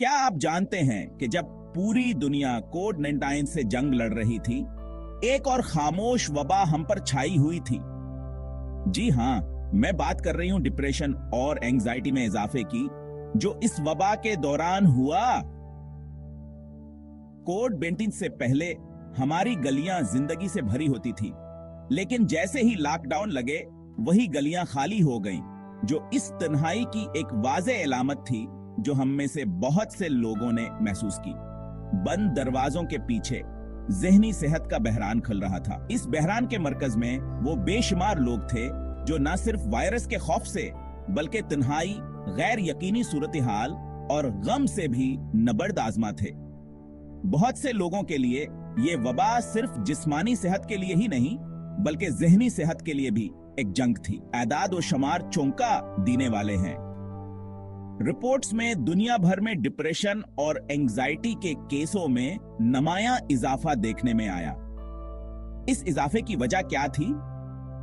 क्या आप जानते हैं कि जब पूरी दुनिया कोविड-19 से जंग लड़ रही थी, एक और खामोश वबा हम पर छाई हुई थी। जी हां, मैं बात कर रही हूं डिप्रेशन और एंजाइटी में इजाफे की, जो इस वबा के दौरान हुआ। कोविड-19 से पहले हमारी गलियां जिंदगी से भरी होती थी, लेकिन जैसे ही लॉकडाउन लगे, वही गलियां खाली हो गईं, जो इस तन्हाई की एक वाज़ेह अलामत थी जो हम में से बहुत से लोगों ने महसूस की। बंद दरवाजों के पीछे ज़हनी सेहत का बहरान खल रहा था। इस बहरान के मरकज में वो बेशुमार लोग थे जो न सिर्फ वायरस के खौफ से, बल्कि तन्हाई, गैर यकीनी सूरत हाल और गम से भी नबर्द आजमा थे। बहुत से लोगों के लिए ये वबा सिर्फ जिस्मानी सेहत के लिए ही नहीं, बल्कि ज़हनी सेहत के लिए भी एक जंग थी। आदाद व शुमार चौंका देने वाले हैं। रिपोर्ट्स में दुनिया भर में डिप्रेशन और एंजाइटी के केसों में नमाया इजाफा देखने में आया। इस इजाफे की वजह क्या थी?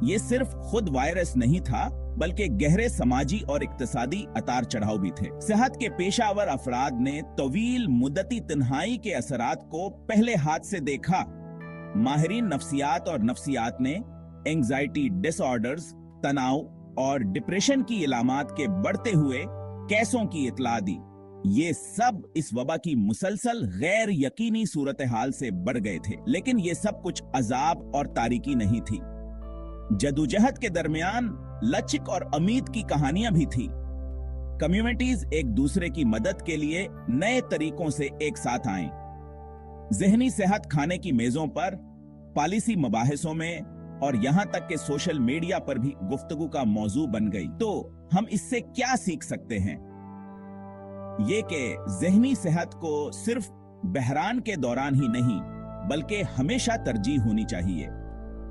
ये सिर्फ खुद वायरस नहीं था, बल्कि गहरे समाजी और इक्तिसादी अतार चढ़ाव भी थे। सेहत के पेशावर अफराद ने तवील मुद्दती तन्हाई के असरात को पहले हाथ से देखा। माहिरीन नफ्सियात और नफ्सियात ने एंजाइटी डिसऑर्डर्स, तनाव और डिप्रेशन की इलामात के बढ़ते हुए केसों की इतला दी। ये सब इस वबा की मुसलसल गैर यकीनी सूरत हाल से बढ़ गए थे। लेकिन ये सब कुछ अजाब और तारीकी नहीं थी। जदोजहद के दरमियान लचक और उम्मीद की कहानियां भी थी। कम्युनिटीज एक दूसरे की मदद के लिए नए तरीकों से एक साथ आए। ज़हनी सेहत खाने की मेजों पर, पॉलिसी मबाहिसों में और यहां तक कि सोशल मीडिया पर भी गुफ्तगू का मौजू बन गई। तो हम इससे क्या सीख सकते हैं? ये कि ज़हनी सेहत को सिर्फ बहरान के दौरान ही नहीं, बल्कि हमेशा तरजीह होनी चाहिए।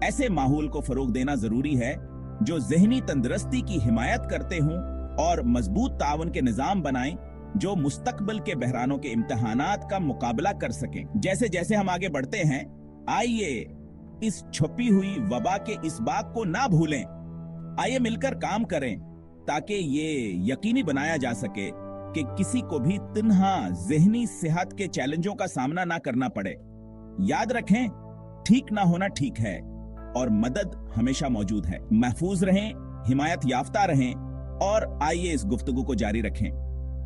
ऐसे माहौल को फरोग देना जरूरी है जो ज़हनी तंदुरुस्ती की हिमायत करते हों और मजबूत तावन के निज़ाम बनाएं जो मुस्तकबिल के बहरानों के इम्तिहानात का मुकाबला कर सकें। जैसे जैसे हम आगे बढ़ते हैं, आइए इस छुपी हुई वबा के इस बाग को ना भूलें। आइए मिलकर काम करें ताकि ये यकीनी बनाया जा सके कि किसी को भी तन्हा ज़हनी सेहत के चैलेंजों का सामना ना करना पड़े। याद रखें, ठीक ना होना ठीक है और मदद हमेशा मौजूद है। महफूज रहें, हिमायत याफ्ता रहें और आइए इस गुफ्तगू को जारी रखें,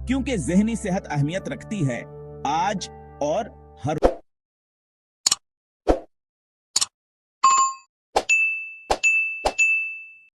क्योंकि ज़हनी सेहत अहमियत रखती है आज और